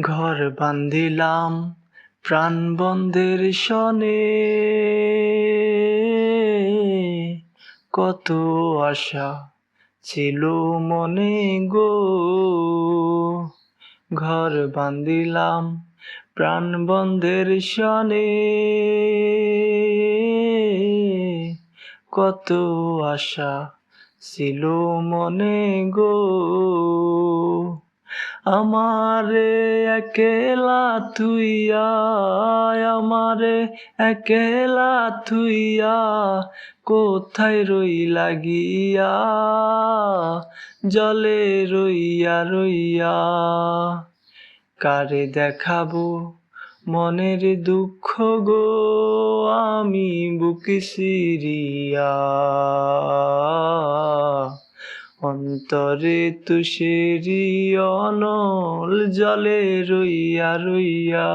ঘর বান্ধিলাম প্রাণ বন্ধের সনে, কত আশা ছিল মনে গো। ঘর বান্ধিলাম প্রাণ বন্ধের সনে, কত আশা ছিল মনে গো। আমারে একলা থুইয়া, আমারে একলা থুইয়া, কোথায় রইলা গিয়া, জলে রইয়া রইয়া। কারে দেখাবো মনের দুঃখ গো, আমি বুক চিরিয়া। অন্তরে তুষেরি অনল জলে রইয়া রইয়া।